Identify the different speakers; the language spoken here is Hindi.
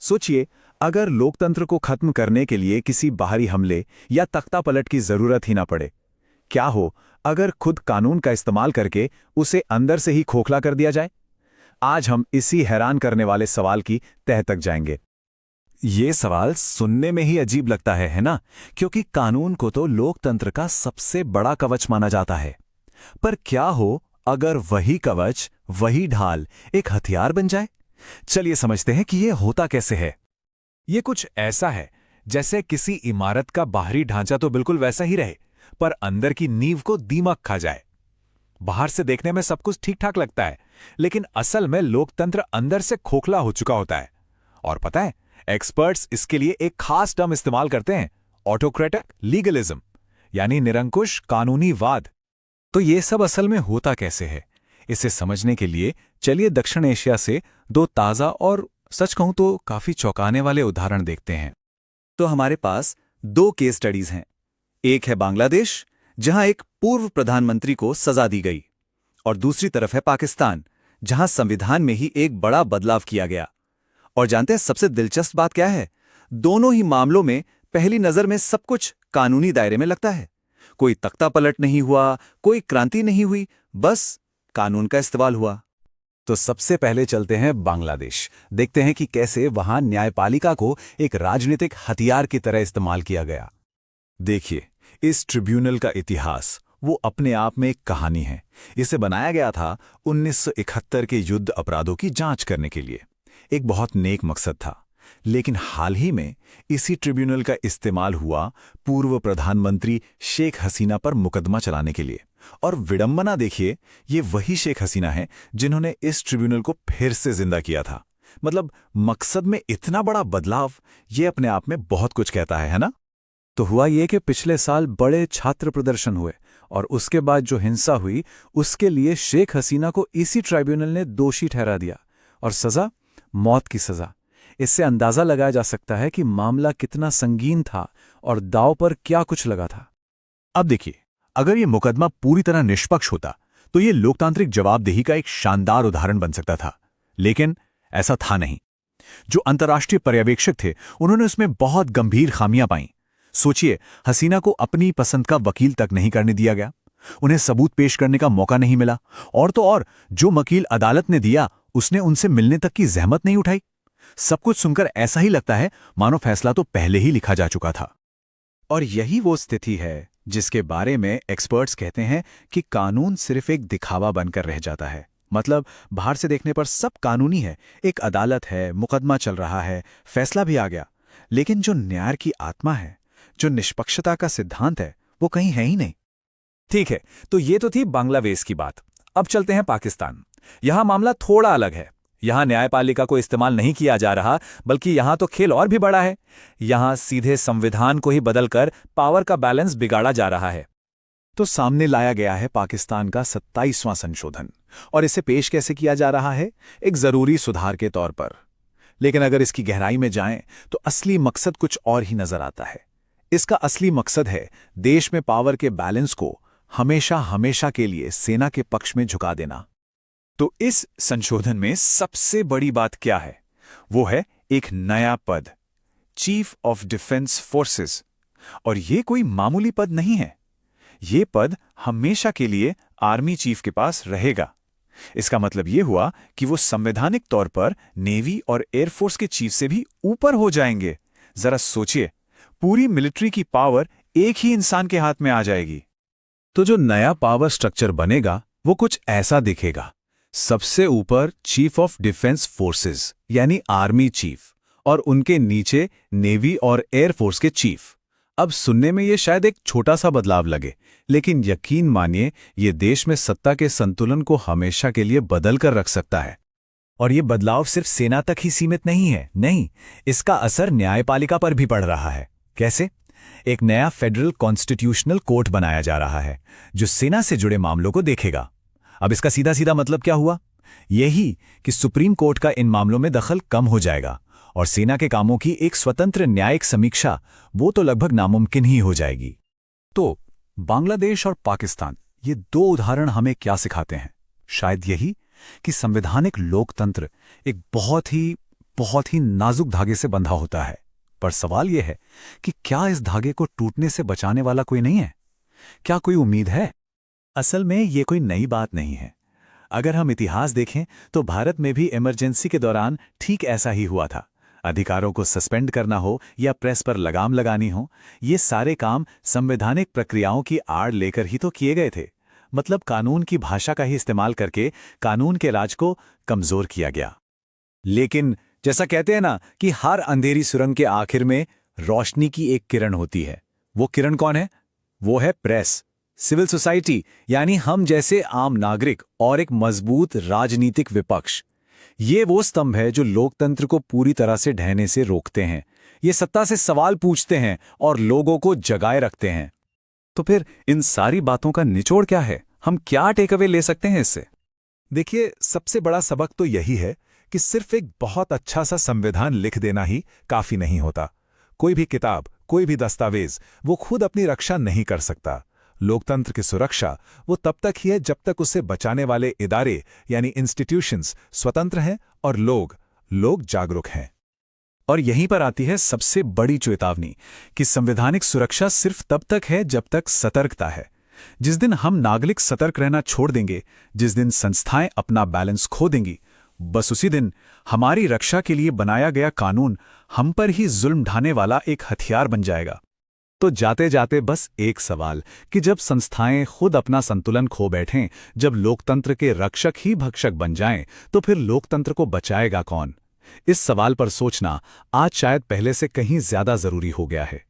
Speaker 1: सोचिए, अगर लोकतंत्र को खत्म करने के लिए किसी बाहरी हमले या तख्तापलट की जरूरत ही ना पड़े। क्या हो अगर खुद कानून का इस्तेमाल करके उसे अंदर से ही खोखला कर दिया जाए? आज हम इसी हैरान करने वाले सवाल की तह तक जाएंगे।
Speaker 2: ये सवाल सुनने में ही अजीब लगता है ना? क्योंकि कानून को तो लोकतंत्र का सबसे बड़ा कवच माना जाता है। पर क्या हो अगर वही कवच, वही ढाल एक हथियार बन जाए? चलिए समझते हैं कि ये होता कैसे है।
Speaker 3: ये कुछ ऐसा है जैसे किसी इमारत का बाहरी ढांचा तो बिल्कुल वैसा ही रहे, पर अंदर की नींव को दीमक खा जाए। बाहर से देखने में सब कुछ ठीक ठाक लगता है, लेकिन असल में लोकतंत्र अंदर से खोखला हो चुका होता है। और पता है, एक्सपर्ट्स इसके लिए एक खास टर्म इस्तेमाल करते हैं, ऑटोक्रेटिक लीगलिज्म, यानी निरंकुश कानूनीवाद।
Speaker 2: तो ये सब असल में होता कैसे है? इसे समझने के लिए चलिए दक्षिण एशिया से दो ताज़ा और सच कहूं तो काफी चौंकाने वाले उदाहरण देखते हैं।
Speaker 4: तो हमारे पास दो केस स्टडीज हैं। एक है बांग्लादेश, जहां एक पूर्व प्रधानमंत्री को सजा दी गई, और दूसरी तरफ है पाकिस्तान, जहां संविधान में ही एक बड़ा बदलाव किया गया। और जानते हैं सबसे दिलचस्प बात क्या है? दोनों ही मामलों में पहली नजर में सब कुछ कानूनी दायरे में लगता है। कोई तख्तापलट नहीं हुआ, कोई क्रांति नहीं हुई, बस कानून का इस्तेमाल हुआ।
Speaker 2: तो सबसे पहले चलते हैं बांग्लादेश। देखते हैं कि कैसे वहां न्यायपालिका को एक राजनीतिक हथियार की तरह इस्तेमाल किया गया। देखिए, इस ट्रिब्यूनल का इतिहास वो अपने आप में एक कहानी है। इसे बनाया गया था 1971 के युद्ध अपराधों की जांच करने के लिए। एक बहुत नेक मकसद था, लेकिन हाल ही में इसी ट्रिब्यूनल का इस्तेमाल हुआ पूर्व प्रधानमंत्री शेख हसीना पर मुकदमा चलाने के लिए। और विडंबना देखिए, ये वही शेख हसीना है जिन्होंने इस ट्रिब्यूनल को फिर से जिंदा किया था। मतलब मकसद में इतना बड़ा बदलाव, ये अपने आप में बहुत कुछ कहता है ना? तो हुआ ये कि पिछले साल बड़े छात्र प्रदर्शन हुए और उसके बाद जो हिंसा हुई उसके लिए शेख हसीना को इसी ट्राइब्यूनल ने दोषी ठहरा दिया, और सजा मौत की सजा। इससे अंदाजा लगाया जा सकता है कि मामला कितना संगीन था और दांव पर क्या कुछ लगा था।
Speaker 3: अब देखिए, अगर ये मुकदमा पूरी तरह निष्पक्ष होता तो ये लोकतांत्रिक जवाबदेही का एक शानदार उदाहरण बन सकता था, लेकिन ऐसा था नहीं। जो अंतर्राष्ट्रीय पर्यवेक्षक थे उन्होंने उसमें बहुत गंभीर खामियां पाईं। सोचिए, हसीना को अपनी पसंद का वकील तक नहीं करने दिया गया, उन्हें सबूत पेश करने का मौका नहीं मिला, और तो और जो वकील अदालत ने दिया उसने उनसे मिलने तक की जहमत नहीं उठाई। सब कुछ सुनकर ऐसा ही लगता है मानो फैसला तो पहले ही लिखा जा चुका था।
Speaker 2: और यही वो स्थिति है जिसके बारे में एक्सपर्ट्स कहते हैं कि कानून सिर्फ एक दिखावा बनकर रह जाता है। मतलब बाहर से देखने पर सब कानूनी है, एक अदालत है, मुकदमा चल रहा है, फैसला भी आ गया, लेकिन जो न्याय की आत्मा है, जो निष्पक्षता का सिद्धांत है, वो कहीं है ही नहीं।
Speaker 3: ठीक है, तो ये तो थी बांग्लादेश की बात। अब चलते हैं पाकिस्तान। यहां मामला थोड़ा अलग है। यहां न्यायपालिका को इस्तेमाल नहीं किया जा रहा, बल्कि यहां तो खेल और भी बड़ा है। यहां सीधे संविधान को ही बदलकर पावर का बैलेंस बिगाड़ा जा रहा है।
Speaker 2: तो सामने लाया गया है पाकिस्तान का 27वां संशोधन, और इसे पेश कैसे किया जा रहा है? एक जरूरी सुधार के तौर पर। लेकिन अगर इसकी गहराई में जाएं तो असली मकसद कुछ और ही नजर आता है। इसका असली मकसद है देश में पावर के बैलेंस को हमेशा हमेशा के लिए सेना के पक्ष में झुका देना।
Speaker 3: तो इस संशोधन में सबसे बड़ी बात क्या है? वो है एक नया पद, चीफ ऑफ डिफेंस फोर्सेस। और ये कोई मामूली पद नहीं है। ये पद हमेशा के लिए आर्मी चीफ के पास रहेगा। इसका मतलब ये हुआ कि वो संवैधानिक तौर पर नेवी और एयरफोर्स के चीफ से भी ऊपर हो जाएंगे। जरा सोचिए, पूरी मिलिट्री की पावर एक ही इंसान के हाथ में आ जाएगी।
Speaker 2: तो जो नया पावर स्ट्रक्चर बनेगा वो कुछ ऐसा दिखेगा। सबसे ऊपर चीफ ऑफ डिफेंस फोर्सेस यानी आर्मी चीफ, और उनके नीचे नेवी और एयरफोर्स के चीफ। अब सुनने में ये शायद एक छोटा सा बदलाव लगे, लेकिन यकीन मानिए ये देश में सत्ता के संतुलन को हमेशा के लिए बदल कर रख सकता है।
Speaker 3: और ये बदलाव सिर्फ सेना तक ही सीमित नहीं है। नहीं, इसका असर न्यायपालिका पर भी पड़ रहा है। कैसे? एक नया फेडरल कॉन्स्टिट्यूशनल कोर्ट बनाया जा रहा है जो सेना से जुड़े मामलों को देखेगा। अब इसका सीधा सीधा मतलब क्या हुआ? यही कि सुप्रीम कोर्ट का इन मामलों में दखल कम हो जाएगा और सेना के कामों की एक स्वतंत्र न्यायिक समीक्षा वो तो लगभग नामुमकिन ही हो जाएगी।
Speaker 2: तो बांग्लादेश और पाकिस्तान, ये दो उदाहरण हमें क्या सिखाते हैं? शायद यही कि संवैधानिक लोकतंत्र एक बहुत ही
Speaker 3: बहुत ही नाजुक धागे से बंधा होता है। पर सवाल यह है कि क्या इस धागे को टूटने से बचाने वाला कोई नहीं है? क्या कोई उम्मीद है?
Speaker 1: असल में ये कोई नई बात नहीं है। अगर हम इतिहास देखें तो भारत में भी इमरजेंसी के दौरान ठीक ऐसा ही हुआ था। अधिकारों को सस्पेंड करना हो या प्रेस पर लगाम लगानी हो, ये सारे काम संवैधानिक प्रक्रियाओं की आड़ लेकर ही तो किए गए थे। मतलब कानून की भाषा का ही इस्तेमाल करके कानून के राज को कमजोर किया गया।
Speaker 2: लेकिन जैसा कहते हैं ना कि हर अंधेरी सुरंग के आखिर में रोशनी की एक किरण होती है। वो किरण कौन है? वो है प्रेस, सिविल सोसाइटी, यानी हम जैसे आम नागरिक और एक मजबूत राजनीतिक विपक्ष। ये वो स्तंभ है जो लोकतंत्र को पूरी तरह से ढहने से रोकते हैं। ये सत्ता से सवाल पूछते हैं और लोगों को जगाए रखते हैं।
Speaker 3: तो फिर इन सारी बातों का निचोड़ क्या है? हम क्या टेकअवे ले सकते हैं इससे?
Speaker 1: देखिए, सबसे बड़ा सबक तो यही है कि सिर्फ एक बहुत अच्छा सा संविधान लिख देना ही काफी नहीं होता। कोई भी किताब, कोई भी दस्तावेज वो खुद अपनी रक्षा नहीं कर सकता। लोकतंत्र की सुरक्षा वो तब तक ही है जब तक उसे बचाने वाले इदारे यानी इंस्टीट्यूशंस स्वतंत्र हैं और लोग जागरूक हैं।
Speaker 3: और यहीं पर आती है सबसे बड़ी चेतावनी कि संवैधानिक सुरक्षा सिर्फ तब तक है जब तक सतर्कता है। जिस दिन हम नागरिक सतर्क रहना छोड़ देंगे, जिस दिन संस्थाएं अपना बैलेंस खो देंगी, बस उसी दिन हमारी रक्षा के लिए बनाया गया कानून हम पर ही जुल्म ढाने वाला एक हथियार बन जाएगा। तो जाते जाते बस एक सवाल कि जब संस्थाएं खुद अपना संतुलन खो बैठें, जब लोकतंत्र के रक्षक ही भक्षक बन जाएं, तो फिर लोकतंत्र को बचाएगा कौन? इस सवाल पर सोचना आज शायद पहले से कहीं ज्यादा जरूरी हो गया है।